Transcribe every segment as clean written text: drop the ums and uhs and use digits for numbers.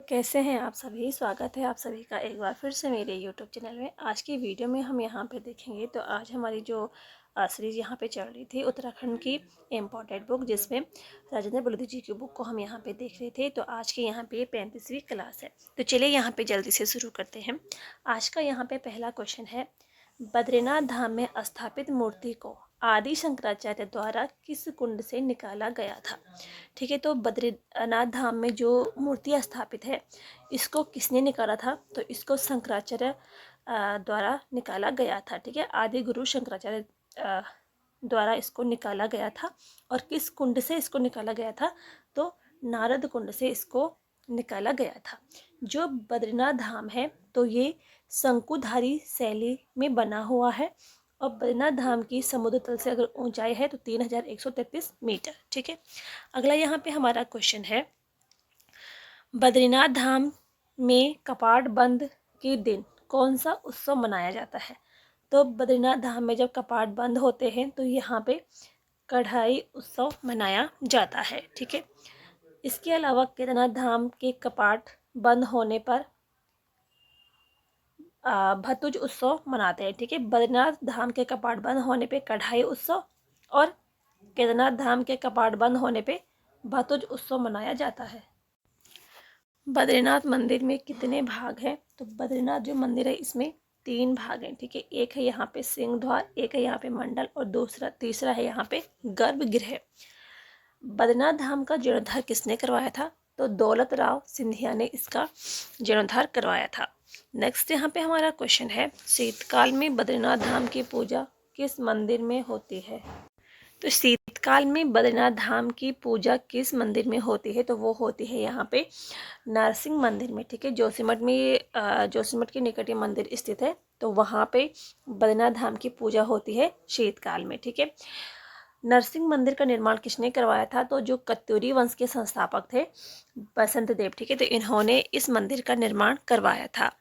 कैसे हैं आप सभी। स्वागत है आप सभी का एक बार फिर से मेरे YouTube चैनल में। आज की वीडियो में हम यहाँ पे देखेंगे तो आज हमारी जो सीरीज़ यहाँ पे चल रही थी उत्तराखंड की इम्पोर्टेंट बुक, जिसमें राजेंद्र बलूदी जी की बुक को हम यहाँ पे देख रहे थे। तो आज की यहाँ पे 35वीं क्लास है। तो चलिए यहाँ पे जल्दी से शुरू करते हैं। आज का यहाँ पे पहला क्वेश्चन है, बद्रीनाथ धाम में स्थापित मूर्ति को आदि शंकराचार्य द्वारा किस कुंड से निकाला गया था। ठीक है, तो बद्रीनाथ धाम में जो मूर्ति स्थापित है इसको किसने निकाला था, तो इसको शंकराचार्य द्वारा निकाला गया था। ठीक है, आदि गुरु शंकराचार्य द्वारा इसको निकाला गया था। और किस कुंड से इसको निकाला गया था, तो नारद कुंड से इसको निकाला गया था। जो बद्रीनाथ धाम है तो ये शंकुधारी शैली में बना हुआ है और बद्रीनाथ धाम की समुद्र तल से अगर ऊंचाई है तो 3133 मीटर। ठीक है, अगला यहाँ पे हमारा क्वेश्चन है, बद्रीनाथ धाम में कपाट बंद के दिन कौन सा उत्सव मनाया जाता है। तो बद्रीनाथ धाम में जब कपाट बंद होते हैं तो यहाँ पे कढ़ाई उत्सव मनाया जाता है। ठीक है, इसके अलावा केदारनाथ धाम के कपाट बंद होने पर भतुज उत्सव मनाते हैं। ठीक है, बद्रीनाथ धाम के कपाट बंद होने पे कढ़ाई उत्सव और केदारनाथ धाम के कपाट बंद होने पे भतुज उत्सव मनाया जाता है। बद्रीनाथ मंदिर में कितने भाग हैं, तो बद्रीनाथ जो मंदिर है इसमें 3 भाग हैं। ठीक है, एक है यहाँ पे सिंह द्वार, एक है यहाँ पे मंडल और तीसरा है यहाँ पे गर्भगृह। बद्रीनाथ धाम का जीर्णोद्धार किसने करवाया था, तो दौलत राव सिंधिया ने इसका जीर्णोद्धार करवाया था। नेक्स्ट यहाँ पे हमारा क्वेश्चन है, शीतकाल में बद्रीनाथ धाम की पूजा किस मंदिर में होती है। तो शीतकाल में बद्रीनाथ धाम की पूजा किस मंदिर में होती है, तो वो होती है यहाँ पे नरसिंह मंदिर में। ठीक है, जोशीमठ में जोशीमठ के निकट ये मंदिर स्थित है, तो वहाँ पे बद्रीनाथ धाम की पूजा होती है शीतकाल में। ठीक है, नरसिंह मंदिर का निर्माण किसने करवाया था, तो जो कत्यूरी वंश के संस्थापक थे बसंत देव। ठीक है, तो इन्होंने इस मंदिर का निर्माण करवाया था।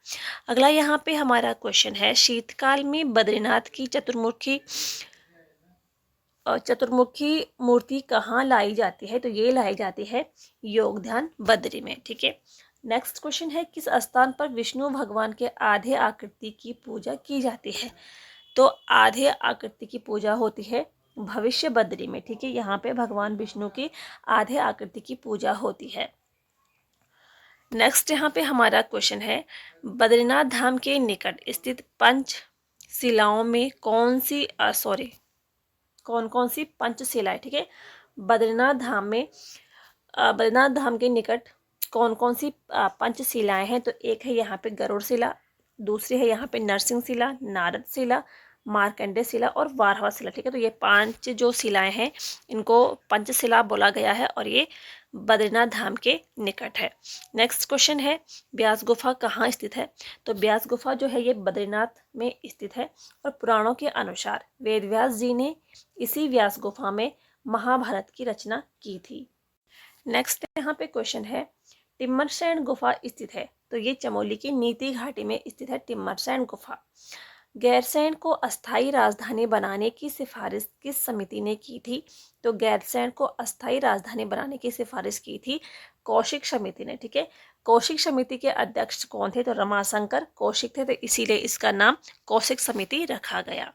अगला यहाँ पे हमारा क्वेश्चन है, शीतकाल में बद्रीनाथ की चतुर्मुखी मूर्ति कहाँ लाई जाती है, तो ये लाई जाती है योगध्यान बद्री में। ठीक है, नेक्स्ट क्वेश्चन है, किस स्थान पर विष्णु भगवान के आधे आकृति की पूजा की जाती है, तो आधे आकृति की पूजा होती है भविष्य बद्री में। ठीक है, यहाँ पे भगवान विष्णु की आधे आकृति की पूजा होती है। नेक्स्ट यहाँ पे हमारा क्वेश्चन है, बद्रीनाथ धाम के निकट स्थित पंच शिलाओं में कौन कौन सी पंचशिलाएं। ठीक है, बद्रीनाथ धाम के निकट कौन सी पंचशिलाएं हैं, तो एक है यहाँ पे गरुड़ शिला, दूसरी है यहाँ पे नरसिंह शिला, नारद शिला, मार्कंडेय शिला और वाराह शिला। ठीक है, तो ये 5 जो शिलाएं हैं इनको पंचशिला बोला गया है और ये बद्रीनाथ धाम के निकट है। नेक्स्ट क्वेश्चन है, व्यास गुफा कहाँ स्थित है, तो व्यास गुफा जो है ये बद्रीनाथ में स्थित है और पुराणों के अनुसार वेदव्यास जी ने इसी व्यास गुफा में महाभारत की रचना की थी। नेक्स्ट यहाँ पे क्वेश्चन है, टिम्मरसैंण गुफा स्थित है, तो ये चमोली की नीति घाटी में स्थित है टिम्मरसैंण गुफा। गैरसैंण को अस्थायी राजधानी बनाने की सिफारिश किस समिति ने की थी, तो गैरसैंण को अस्थायी राजधानी बनाने की सिफारिश की थी कौशिक समिति ने। ठीक है, कौशिक समिति के अध्यक्ष कौन थे, तो रमाशंकर कौशिक थे, तो इसीलिए इसका नाम कौशिक समिति रखा गया।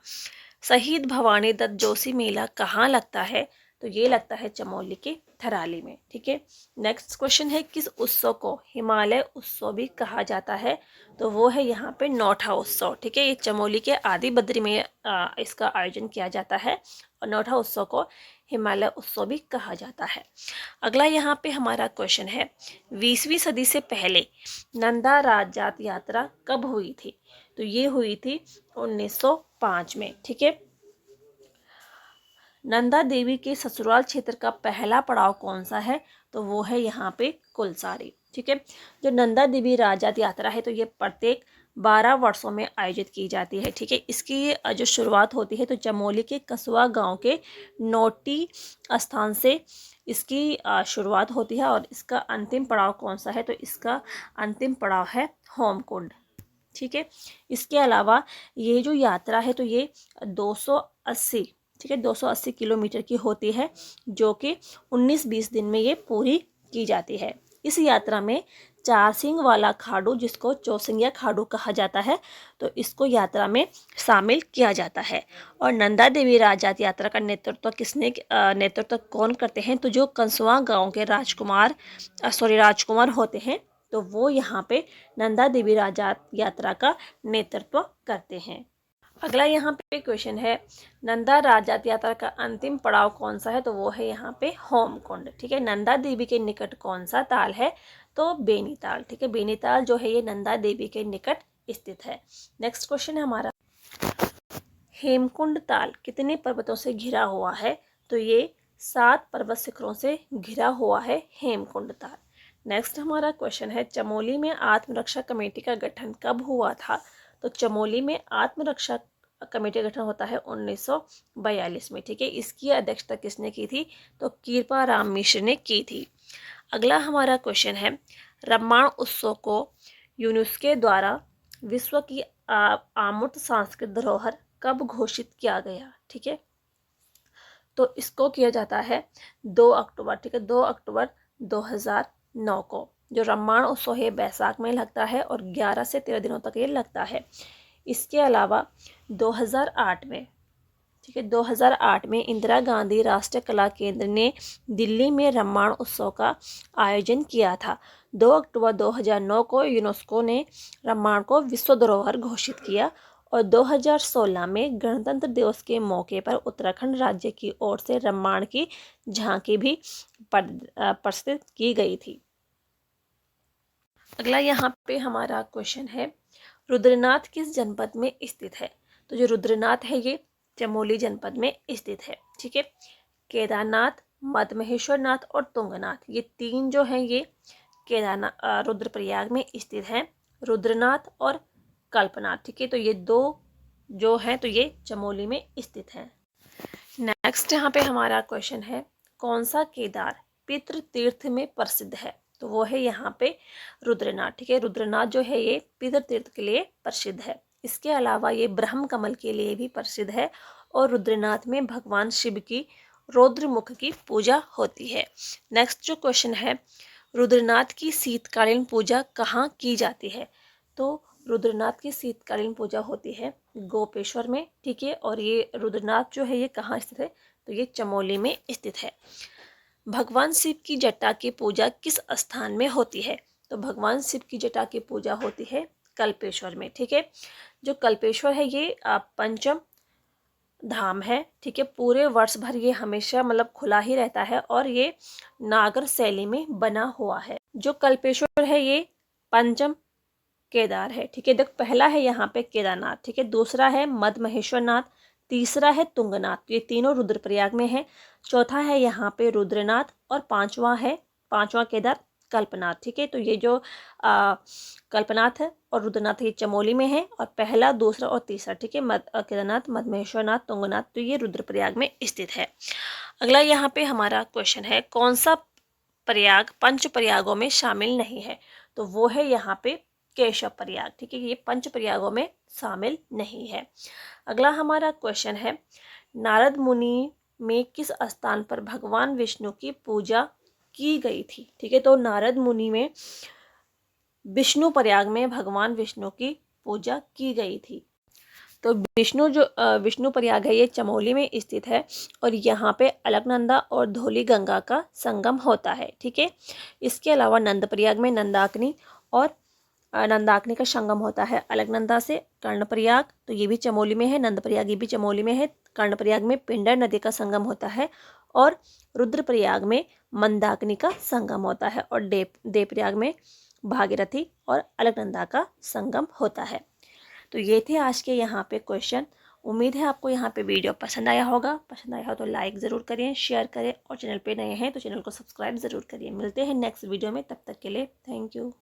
शहीद भवानी दत्त जोशी मेला कहाँ लगता है, तो ये लगता है चमोली के थराली में। ठीक है, नेक्स्ट क्वेश्चन है, किस उत्सव को हिमालय उत्सव भी कहा जाता है, तो वो है यहाँ पे नौठा उत्सव। ठीक है, ये चमोली के आदि बद्री में इसका आयोजन किया जाता है और नौठा उत्सव को हिमालय उत्सव भी कहा जाता है। अगला यहाँ पे हमारा क्वेश्चन है, 20वीं सदी से पहले नंदा राजजात यात्रा कब हुई थी, तो ये हुई थी 1905 में। ठीक है, नंदा देवी के ससुराल क्षेत्र का पहला पड़ाव कौन सा है, तो वो है यहाँ पे कुलसारी। ठीक है, जो नंदा देवी राजजात यात्रा है तो ये प्रत्येक 12 वर्षों में आयोजित की जाती है। ठीक है, इसकी जो शुरुआत होती है तो चमोली के कसुआ गांव के नोटी स्थान से इसकी शुरुआत होती है और इसका अंतिम पड़ाव कौन सा है, तो इसका अंतिम पड़ाव है होमकुंड। ठीक है, इसके अलावा ये जो यात्रा है तो ये 280 ठीक है 280 किलोमीटर की होती है, जो कि 19-20 दिन में ये पूरी की जाती है। इस यात्रा में चारसिंग वाला खाडू, जिसको चौसिंगिया खाडू कहा जाता है, तो इसको यात्रा में शामिल किया जाता है। और नंदा देवी राजात यात्रा का नेतृत्व कौन करते हैं? तो जो कंसवा गांव के राजकुमार होते हैं, तो वो यहाँ पे नंदा देवी राजात यात्रा का नेतृत्व करते हैं। अगला यहाँ पे क्वेश्चन है, नंदा राजात यात्रा का अंतिम पड़ाव कौन सा है? तो वो है यहाँ पे होमकुंड। ठीक है, नंदा देवी के निकट कौन सा ताल है? तो बेनीताल। ठीक है, बेनीताल जो है ये नंदा देवी के निकट स्थित है। नेक्स्ट क्वेश्चन है हमारा, हेमकुंड ताल कितने पर्वतों से घिरा हुआ है? तो ये 7 पर्वत शिखरों से घिरा हुआ है हेमकुंड ताल। नेक्स्ट हमारा क्वेश्चन है, चमोली में आत्मरक्षा कमेटी का गठन कब हुआ था? तो चमोली में आत्मरक्षा कमेटी का गठन होता है 1942 में। ठीक है, इसकी अध्यक्षता किसने की थी? तो कृपाराम मिश्र ने की थी। अगला हमारा क्वेश्चन है, रामायण उत्सव को यूनेस्को द्वारा विश्व की अमूर्त सांस्कृतिक धरोहर कब घोषित किया गया? ठीक है, तो इसको किया जाता है 2 अक्टूबर। ठीक है, 2 अक्टूबर 2009 को। जो रामायण उत्सव है बैसाख में लगता है और 11 से 13 दिनों तक ये लगता है। इसके अलावा 2008 में, ठीक है, 2008 में इंदिरा गांधी राष्ट्रीय कला केंद्र ने दिल्ली में रामायण उत्सव का आयोजन किया था। 2 अक्टूबर 2009 को यूनेस्को ने रामायण को विश्व धरोहर घोषित किया और 2016 में गणतंत्र दिवस के मौके पर उत्तराखंड राज्य की ओर से रामायण की झांकी भी प्रस्तुत की गई थी। अगला यहाँ पे हमारा क्वेश्चन है, रुद्रनाथ किस जनपद में स्थित है? तो जो रुद्रनाथ है ये चमोली जनपद में स्थित है। ठीक है, केदारनाथ, मद्महेश्वरनाथ और तुंगनाथ, ये 3 जो हैं ये रुद्रप्रयाग में स्थित हैं, रुद्रनाथ और कल्पनाथ। ठीक है, तो ये 2 जो हैं तो ये चमोली में स्थित हैं। नेक्स्ट यहाँ पे हमारा क्वेश्चन है, कौन सा केदार पितृ तीर्थ में प्रसिद्ध है? तो वो है यहाँ पे रुद्रनाथ। ठीक है, रुद्रनाथ जो है ये पितृ तीर्थ के लिए प्रसिद्ध है। इसके अलावा ये ब्रह्म कमल के लिए भी प्रसिद्ध है और रुद्रनाथ में भगवान शिव की रौद्रमुख की पूजा होती है। नेक्स्ट जो क्वेश्चन है, रुद्रनाथ की शीतकालीन पूजा कहाँ की जाती है? तो रुद्रनाथ की शीतकालीन पूजा होती है गोपेश्वर में। ठीक है, और ये रुद्रनाथ जो है ये कहाँ स्थित है? तो ये चमोली में स्थित है। भगवान शिव की जटा की पूजा किस स्थान में होती है? तो भगवान शिव की जटा की पूजा होती है कल्पेश्वर में। ठीक है, जो कल्पेश्वर है ये पंचम धाम है। ठीक है, पूरे वर्ष भर ये हमेशा मतलब खुला ही रहता है और ये नागर शैली में बना हुआ है। जो कल्पेश्वर है ये पंचम केदार है। ठीक है, देखो पहला है यहाँ पे केदारनाथ। ठीक है, दूसरा है मद्महेश्वरनाथ, तीसरा है तुंगनाथ, ये तीनों रुद्रप्रयाग में है। चौथा है यहाँ पे रुद्रनाथ और पांचवा केदार कल्पनाथ। ठीक है, तो ये जो कल्पनाथ है और रुद्रनाथ ये चमोली में है और पहला, दूसरा और तीसरा, ठीक है, केदारनाथ, मद्महेश्वरनाथ, तुंगनाथ, तो ये रुद्रप्रयाग में स्थित है। अगला यहाँ पे हमारा क्वेश्चन है, कौन सा प्रयाग पंच प्रयागों में शामिल नहीं है? तो वो है यहाँ पे केशव प्रयाग। ठीक है, ये पंच प्रयागों में शामिल नहीं है। अगला हमारा क्वेश्चन है, नारद मुनि में किस स्थान पर भगवान विष्णु की पूजा की गई थी? ठीक है, तो नारद मुनि में विष्णु प्रयाग में भगवान विष्णु की पूजा की गई थी। तो विष्णु प्रयाग है ये चमोली में स्थित है और यहाँ पे अलकनंदा और धौली गंगा का संगम होता है। ठीक है, इसके अलावा नंद प्रयाग में नंदाकिनी का संगम होता है अलकनंदा से। कर्णप्रयाग तो ये भी चमोली में है, नंद प्रयाग ये भी चमोली में है। कर्णप्रयाग में पिंडर नदी का संगम होता है और रुद्रप्रयाग में मंदाकिनी का संगम होता है और देवप्रयाग में भागीरथी और अलकनंदा का संगम होता है। तो ये थे आज के यहाँ पे क्वेश्चन। उम्मीद है आपको यहाँ पे वीडियो पसंद आया होगा। पसंद आया हो तो लाइक ज़रूर करिए, शेयर करें और चैनल पे नए हैं तो चैनल को सब्सक्राइब ज़रूर करिए। मिलते हैं नेक्स्ट वीडियो में, तब तक के लिए थैंक यू।